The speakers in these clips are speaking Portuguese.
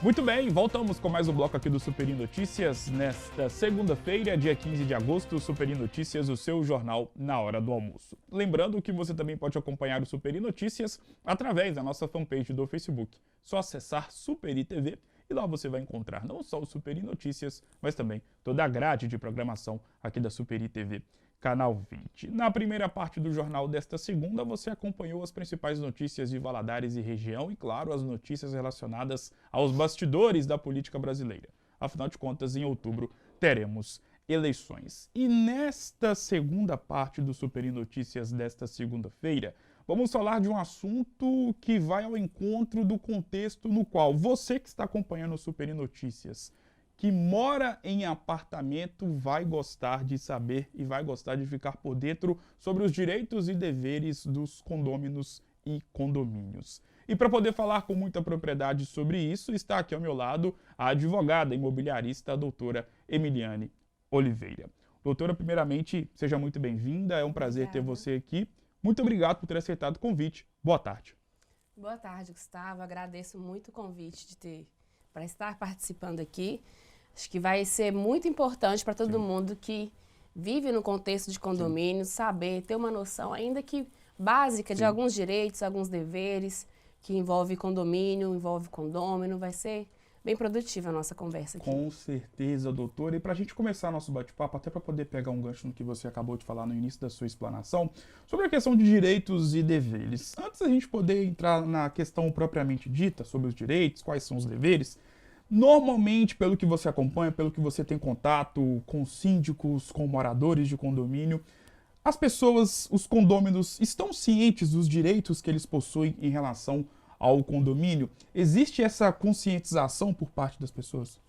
Muito bem, voltamos com mais um bloco aqui do Superi Notícias. Nesta segunda-feira, dia 15 de agosto, Superi Notícias, o seu jornal na hora do almoço. Lembrando que você também pode acompanhar o Superi Notícias através da nossa fanpage do Facebook. Só acessar Superi TV e lá você vai encontrar não só o Superi Notícias, mas também toda a grade de programação aqui da Superi TV. Canal 20. Na primeira parte do jornal desta segunda, você acompanhou as principais notícias de Valadares e região e, claro, as notícias relacionadas aos bastidores da política brasileira. Afinal de contas, em outubro teremos eleições. E nesta segunda parte do Superi Notícias desta segunda-feira, vamos falar de um assunto que vai ao encontro do contexto no qual você que está acompanhando o Superi Notícias, que mora em apartamento, vai gostar de saber e vai gostar de ficar por dentro sobre os direitos e deveres dos condôminos e condomínios. E para poder falar com muita propriedade sobre isso, está aqui ao meu lado a advogada imobiliarista, a doutora Emiliane Oliveira. Doutora, primeiramente, seja muito bem-vinda, é um prazer ter você aqui. Muito obrigado por ter aceitado o convite. Boa tarde. Boa tarde, Gustavo. Agradeço muito o convite para estar participando aqui. Acho que vai ser muito importante para todo mundo que vive no contexto de condomínio, saber, ter uma noção, ainda que básica, de alguns direitos, alguns deveres, que envolve condomínio, envolve condômino. Vai ser bem produtiva a nossa conversa aqui. Com certeza, doutora. E para a gente começar nosso bate-papo, até para poder pegar um gancho no que você acabou de falar no início da sua explanação, sobre a questão de direitos e deveres. Antes da gente poder entrar na questão propriamente dita sobre os direitos, quais são os deveres, normalmente, pelo que você acompanha, pelo que você tem contato com síndicos, com moradores de condomínio, as pessoas, os condôminos, estão cientes dos direitos que eles possuem em relação ao condomínio? Existe essa conscientização por parte das pessoas?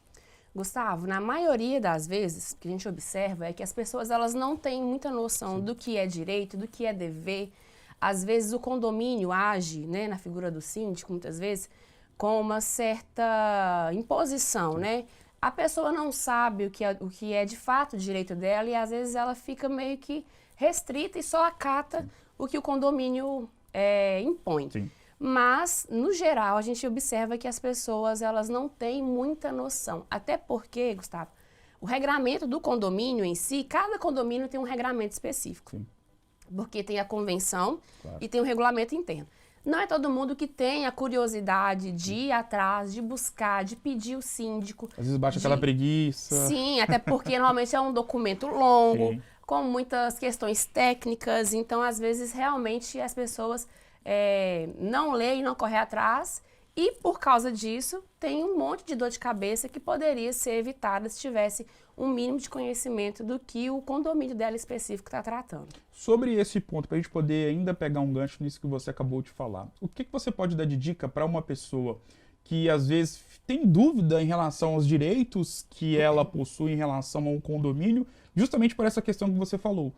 Gustavo, na maioria das vezes, o que a gente observa é que as pessoas elas não têm muita noção do que é direito, do que é dever. Às vezes o condomínio age, né, na figura do síndico, muitas vezes, com uma certa imposição, né? A pessoa não sabe o que é de fato o direito dela e às vezes ela fica meio que restrita e só acata o que o condomínio impõe. Sim. Mas, no geral, a gente observa que as pessoas elas não têm muita noção. Até porque, Gustavo, o regramento do condomínio em si, cada condomínio tem um regramento específico. Sim. Porque tem a convenção Claro. e tem o regulamento interno. Não é todo mundo que tem a curiosidade de ir atrás, de buscar, de pedir o síndico. Às vezes bate aquela preguiça. Sim, até porque normalmente é um documento longo, Sim. com muitas questões técnicas. Então, às vezes, realmente as pessoas não leem, não correm atrás. E, por causa disso, tem um monte de dor de cabeça que poderia ser evitada se tivesse um mínimo de conhecimento do que o condomínio dela específico está tratando. Sobre esse ponto, para a gente poder ainda pegar um gancho nisso que você acabou de falar, o que você pode dar de dica para uma pessoa que às vezes tem dúvida em relação aos direitos que ela possui em relação ao condomínio, justamente por essa questão que você falou?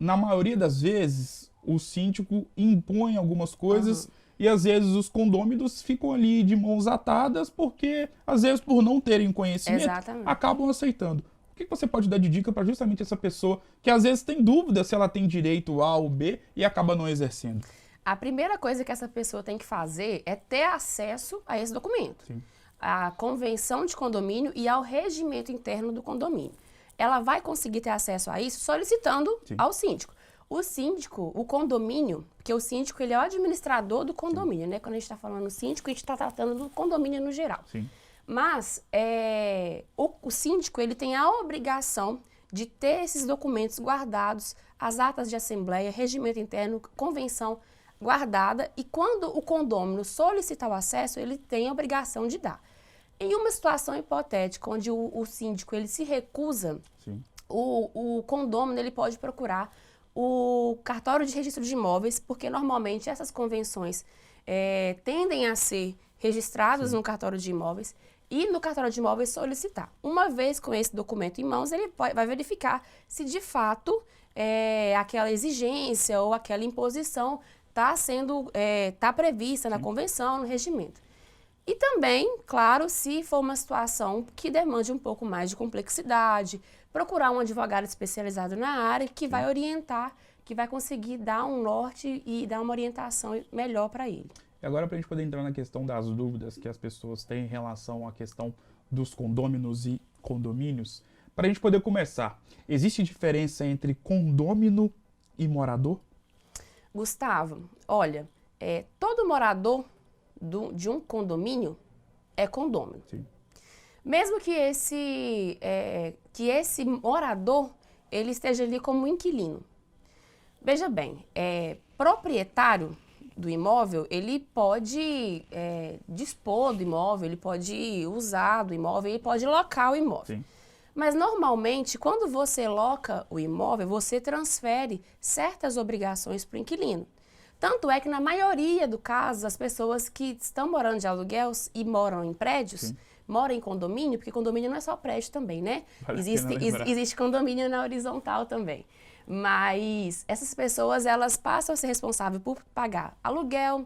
Na maioria das vezes, o síndico impõe algumas coisas e às vezes os condôminos ficam ali de mãos atadas porque, às vezes, por não terem conhecimento, Exatamente. acabam aceitando. O que você pode dar de dica para justamente essa pessoa que às vezes tem dúvida se ela tem direito A ou B e acaba não exercendo? A primeira coisa que essa pessoa tem que fazer é ter acesso a esse documento. Sim. A convenção de condomínio e ao regimento interno do condomínio. Ela vai conseguir ter acesso a isso solicitando ao síndico. O síndico, o condomínio, porque o síndico ele é o administrador do condomínio, né? Quando a gente está falando síndico, a gente está tratando do condomínio no geral. Sim. Mas o síndico ele tem a obrigação de ter esses documentos guardados, as atas de assembleia, regimento interno, convenção guardada, e quando o condômino solicitar o acesso, ele tem a obrigação de dar. Em uma situação hipotética, onde o síndico ele se recusa, o condômino ele pode procurar o cartório de registro de imóveis, porque normalmente essas convenções tendem a ser registradas no cartório de imóveis, e no cartório de imóveis solicitar. Uma vez com esse documento em mãos, ele vai verificar se de fato aquela exigência ou aquela imposição está prevista na convenção, no regimento. E também, claro, se for uma situação que demande um pouco mais de complexidade, procurar um advogado especializado na área que vai orientar, que vai conseguir dar um norte e dar uma orientação melhor para ele. E agora, para a gente poder entrar na questão das dúvidas que as pessoas têm em relação à questão dos condôminos e condomínios, para a gente poder começar, existe diferença entre condômino e morador? Gustavo, olha, todo morador de um condomínio é condômino. Sim. Mesmo que esse morador ele esteja ali como inquilino. Veja bem, proprietário do imóvel, ele pode dispor do imóvel, ele pode usar do imóvel, ele pode locar o imóvel. Sim. Mas, normalmente, quando você loca o imóvel, você transfere certas obrigações para o inquilino. Tanto é que, na maioria dos casos, as pessoas que estão morando de aluguel e moram em prédios, Sim. moram em condomínio, porque condomínio não é só prédio também, né? Vale a pena lembrar. Existe condomínio na horizontal também. Mas essas pessoas, elas passam a ser responsáveis por pagar aluguel,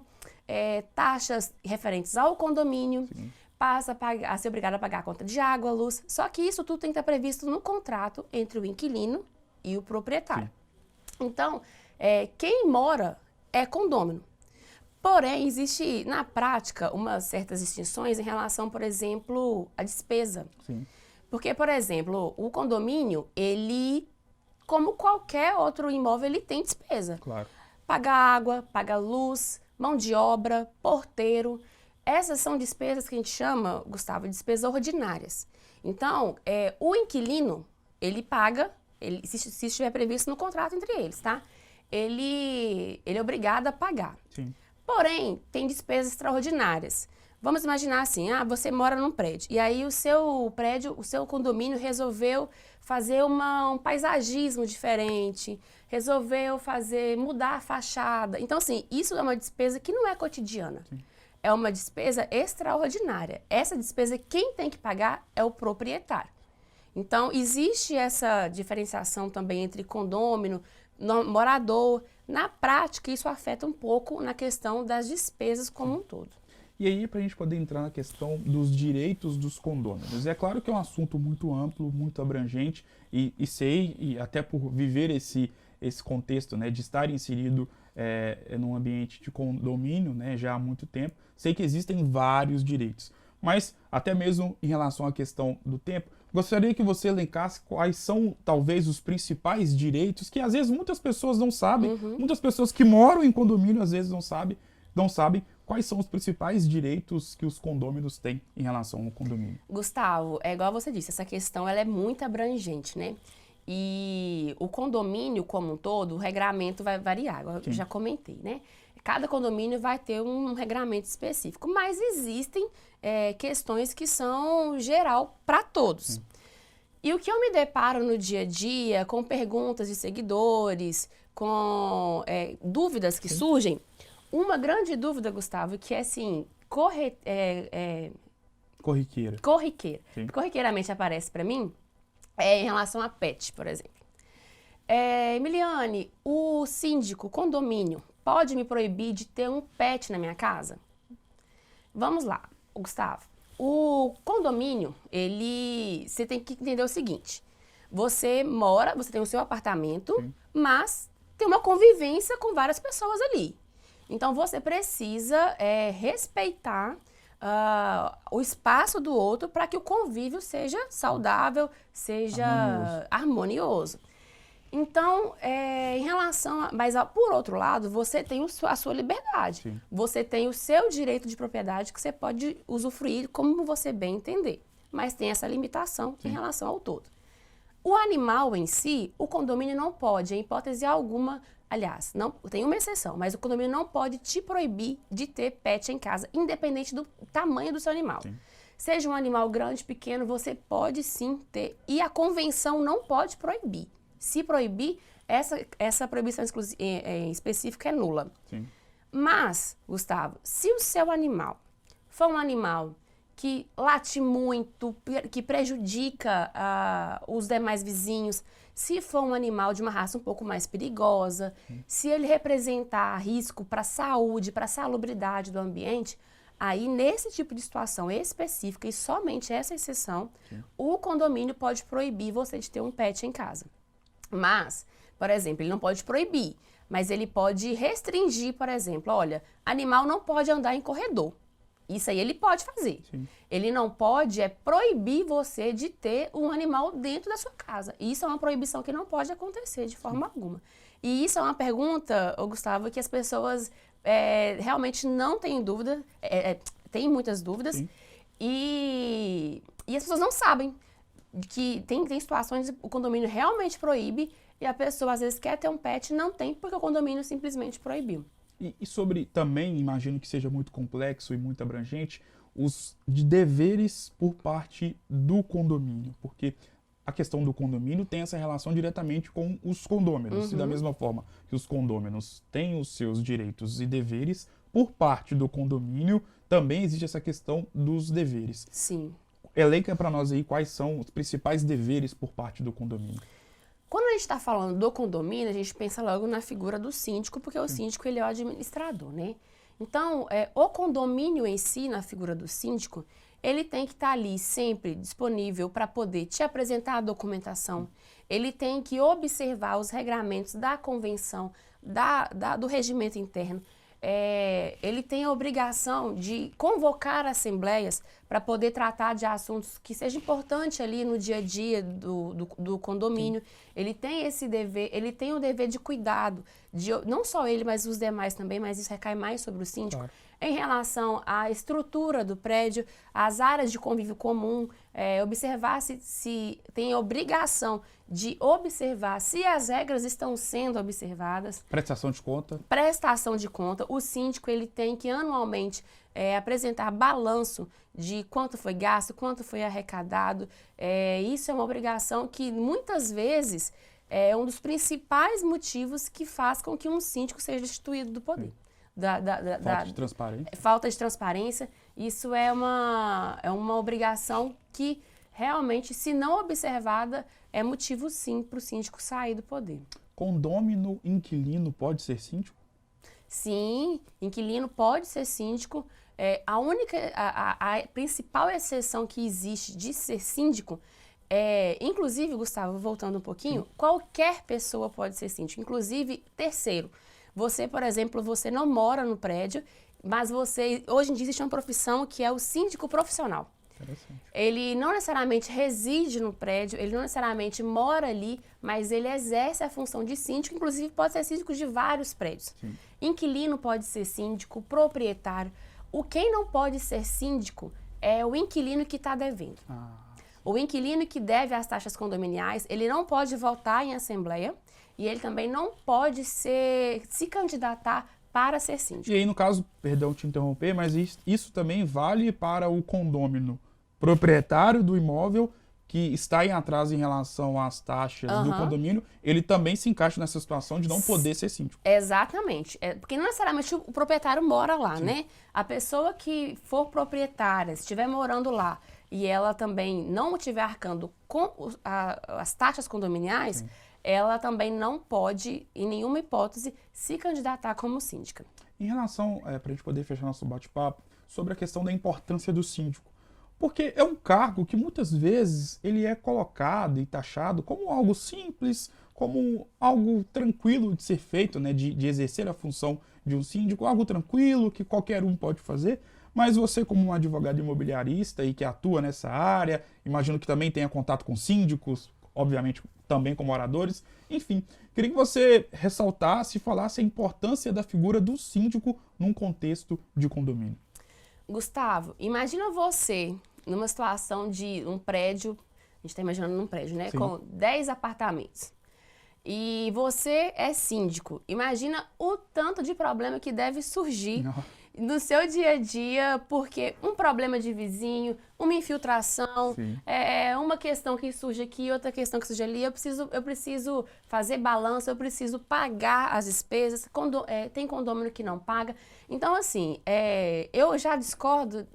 taxas referentes ao condomínio, Sim. passa a ser obrigada a pagar a conta de água, luz. Só que isso tudo tem que estar previsto no contrato entre o inquilino e o proprietário. Sim. Então, quem mora é condômino. Porém, existe na prática umas certas distinções em relação, por exemplo, à despesa. Sim. Porque, por exemplo, o condomínio, ele, como qualquer outro imóvel, ele tem despesa. Claro. Paga água, paga luz, mão de obra, porteiro. Essas são despesas que a gente chama, Gustavo, de despesas ordinárias. Então, o inquilino, ele paga, se estiver previsto no contrato entre eles, tá? Ele é obrigado a pagar. Sim. Porém, tem despesas extraordinárias. Vamos imaginar assim, você mora num prédio, e aí o seu prédio, o seu condomínio resolveu fazer um paisagismo diferente, resolveu mudar a fachada. Então, assim, isso é uma despesa que não é cotidiana. Sim. É uma despesa extraordinária. Essa despesa, quem tem que pagar é o proprietário. Então, existe essa diferenciação também entre condômino, morador. Na prática, isso afeta um pouco na questão das despesas como um todo. E aí, para a gente poder entrar na questão dos direitos dos condôminos. É claro que é um assunto muito amplo, muito abrangente, e até por viver esse contexto, né, de estar inserido num ambiente de condomínio, né, já há muito tempo, sei que existem vários direitos. Mas, até mesmo em relação à questão do tempo, gostaria que você elencasse quais são, talvez, os principais direitos que, às vezes, muitas pessoas não sabem, muitas pessoas que moram em condomínio, às vezes, não sabem quais são os principais direitos que os condôminos têm em relação ao condomínio. Gustavo, é igual você disse, essa questão ela é muito abrangente, né? E o condomínio como um todo, o regramento vai variar, eu já comentei, né? Cada condomínio vai ter um regramento específico, mas existem questões que são geral para todos. Sim. E o que eu me deparo no dia a dia, com perguntas de seguidores, com dúvidas que surgem, uma grande dúvida, Gustavo, que é assim, corriqueira. Corriqueiramente aparece para mim, em relação a pet, por exemplo. Emiliane, o síndico, condomínio, pode me proibir de ter um pet na minha casa? Vamos lá, Gustavo. O condomínio, você tem que entender o seguinte. Você tem o seu apartamento, sim, mas tem uma convivência com várias pessoas ali. Então, você precisa respeitar o espaço do outro para que o convívio seja saudável, seja harmonioso. Então, mas por outro lado, você tem a sua liberdade. Sim. Você tem o seu direito de propriedade que você pode usufruir como você bem entender. Mas tem essa limitação, sim, em relação ao todo. O animal em si, o condomínio não pode, em hipótese alguma, aliás, não, tem uma exceção, mas o condomínio não pode te proibir de ter pet em casa, independente do tamanho do seu animal. Sim. Seja um animal grande, pequeno, você pode sim ter. E a convenção não pode proibir. Se proibir, essa proibição específica é nula. Sim. Mas, Gustavo, se o seu animal for um animal que late muito, que prejudica os demais vizinhos, se for um animal de uma raça um pouco mais perigosa, se ele representar risco para a saúde, para a salubridade do ambiente, aí nesse tipo de situação específica e somente essa exceção, sim, o condomínio pode proibir você de ter um pet em casa. Mas, por exemplo, ele não pode proibir. mas ele pode restringir, por exemplo, olha, animal não pode andar em corredor. Isso aí ele pode fazer. Sim. Ele não pode proibir você de ter um animal dentro da sua casa. Isso é uma proibição que não pode acontecer de forma alguma. E isso é uma pergunta, Gustavo, que as pessoas realmente não têm dúvida, têm muitas dúvidas, e as pessoas não sabem que tem situações que o condomínio realmente proíbe e a pessoa às vezes quer ter um pet e não tem porque o condomínio simplesmente proibiu. E sobre também, imagino que seja muito complexo e muito abrangente, os de deveres por parte do condomínio, porque a questão do condomínio tem essa relação diretamente com os condôminos, e da mesma forma que os condôminos têm os seus direitos e deveres, por parte do condomínio também existe essa questão dos deveres. Sim. Elenca para nós aí quais são os principais deveres por parte do condomínio. Quando a gente está falando do condomínio, a gente pensa logo na figura do síndico, porque o síndico ele é o administrador, né? Então, o condomínio em si, na figura do síndico, ele tem que estar ali sempre disponível para poder te apresentar a documentação. Ele tem que observar os regramentos da convenção, do regimento interno. Ele tem a obrigação de convocar assembleias para poder tratar de assuntos que sejam importantes ali no dia a dia do condomínio. Ele tem esse dever, ele tem o dever de cuidado, não só ele, mas os demais também, mas isso recai mais sobre o síndico. Claro. Em relação à estrutura do prédio, às áreas de convívio comum, observar se tem a obrigação de observar se as regras estão sendo observadas. Prestação de conta. Prestação de conta. O síndico ele tem que anualmente apresentar balanço de quanto foi gasto, quanto foi arrecadado. Isso é uma obrigação que muitas vezes é um dos principais motivos que faz com que um síndico seja destituído do poder. Falta de transparência. Falta de transparência. Isso é uma obrigação que realmente, se não observada, é motivo sim para o síndico sair do poder. Condômino inquilino pode ser síndico? Sim, inquilino pode ser síndico. A principal exceção que existe de ser síndico inclusive, Gustavo, voltando um pouquinho, qualquer pessoa pode ser síndico, inclusive terceiro. Você, por exemplo, você não mora no prédio, mas hoje em dia existe uma profissão que é o síndico profissional. Ele não necessariamente reside no prédio, ele não necessariamente mora ali, mas ele exerce a função de síndico, inclusive pode ser síndico de vários prédios. Sim. Inquilino pode ser síndico, proprietário. Quem não pode ser síndico é o inquilino que está devendo. O inquilino que deve as taxas condominiais, ele não pode votar em assembleia e ele também não pode se candidatar para ser síndico. E aí, no caso, perdão te interromper, mas isso também vale para o condômino proprietário do imóvel que está em atraso em relação às taxas do condomínio, ele também se encaixa nessa situação de não poder ser síndico. Exatamente. Porque não necessariamente o proprietário mora lá, Sim. né? A pessoa que for proprietária, estiver morando lá, e ela também não estiver arcando com as taxas condominiais, Sim. ela também não pode, em nenhuma hipótese, se candidatar como síndica. Em relação, para a gente poder fechar nosso bate-papo, sobre a questão da importância do síndico. Porque é um cargo que muitas vezes ele é colocado e taxado como algo simples, como algo tranquilo de ser feito, né, de exercer a função de um síndico, algo tranquilo que qualquer um pode fazer. Mas você, como um advogado imobiliarista e que atua nessa área, imagino que também tenha contato com síndicos, obviamente também com moradores, enfim, queria que você ressaltasse e falasse a importância da figura do síndico num contexto de condomínio. Gustavo, imagina você numa situação de um prédio, a gente está imaginando num prédio, né? Sim. Com 10 apartamentos. E você é síndico. Imagina o tanto de problema que deve surgir no seu dia a dia, porque um problema de vizinho, uma infiltração, uma questão que surge aqui, outra questão que surge ali, eu preciso fazer balanço, eu preciso pagar as despesas, tem condomínio que não paga. Então, assim, eu já discordo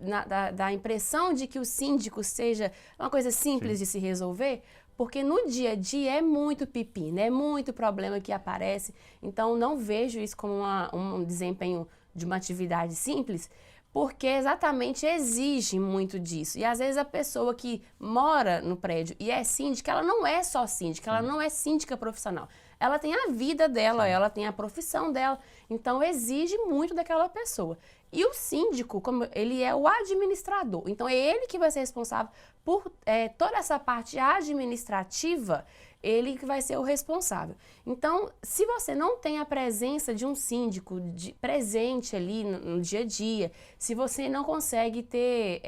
da impressão de que o síndico seja uma coisa simples de se resolver, porque no dia a dia é muito pepino, é muito problema que aparece, então não vejo isso como um desempenho de uma atividade simples, porque exatamente exige muito disso. E às vezes a pessoa que mora no prédio e é síndica, ela não é só síndica, ela não é síndica profissional. ela tem a vida dela, ela tem a profissão dela, então exige muito daquela pessoa. E o síndico, como ele é o administrador, então é ele que vai ser responsável por toda essa parte administrativa, ele que vai ser o responsável. Então, se você não tem a presença de um síndico presente ali no dia a dia, se você não consegue ter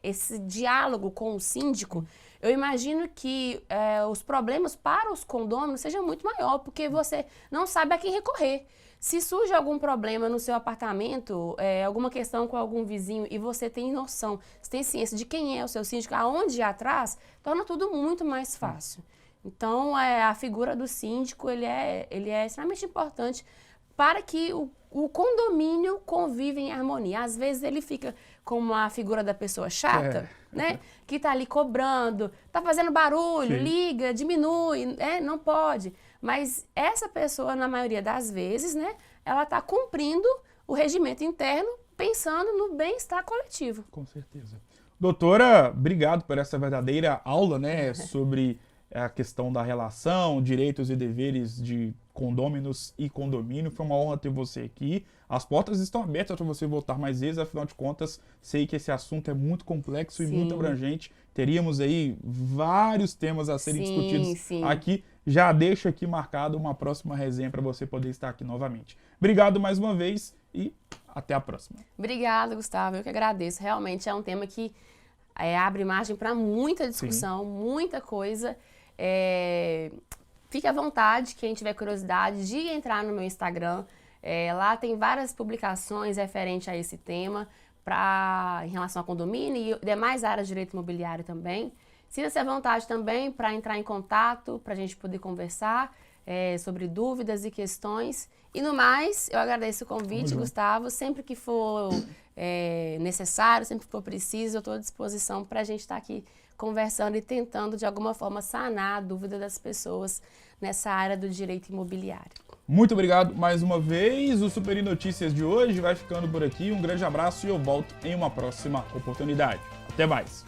esse diálogo com o síndico, eu imagino que os problemas para os condôminos sejam muito maior, porque você não sabe a quem recorrer. Se surge algum problema no seu apartamento, alguma questão com algum vizinho e você tem noção, você tem ciência de quem é o seu síndico, aonde ir atrás, torna tudo muito mais fácil. Então, a figura do síndico, ele é extremamente importante para que o condomínio conviva em harmonia. Às vezes ele fica como a figura da pessoa chata, né? Que tá ali cobrando, tá fazendo barulho, sim, liga, diminui, não pode. Mas essa pessoa, na maioria das vezes, né? Ela tá cumprindo o regimento interno, pensando no bem-estar coletivo. Com certeza. Doutora, obrigado por essa verdadeira aula, né? Sobre a questão da relação, direitos e deveres de condôminos e condomínio. Foi uma honra ter você aqui. As portas estão abertas para você voltar mais vezes, afinal de contas, sei que esse assunto é muito complexo, sim, e muito abrangente. Teríamos aí vários temas a serem, sim, discutidos, sim, aqui. Já deixo aqui marcado uma próxima resenha para você poder estar aqui novamente. Obrigado mais uma vez e até a próxima. Obrigada, Gustavo. Eu que agradeço. Realmente é um tema que abre margem para muita discussão, sim, muita coisa. Fique à vontade, quem tiver curiosidade, de entrar no meu Instagram. Lá tem várias publicações referentes a esse tema, em relação a condomínio e demais áreas de direito imobiliário também. Sinta-se à vontade também para entrar em contato, para a gente poder conversar sobre dúvidas e questões. E no mais, eu agradeço o convite, Gustavo. Sempre que for necessário, sempre que for preciso, eu estou à disposição para a gente estar aqui conversando e tentando, de alguma forma, sanar a dúvida das pessoas nessa área do direito imobiliário. Muito obrigado mais uma vez. O Superi Notícias de hoje vai ficando por aqui. Um grande abraço e eu volto em uma próxima oportunidade. Até mais!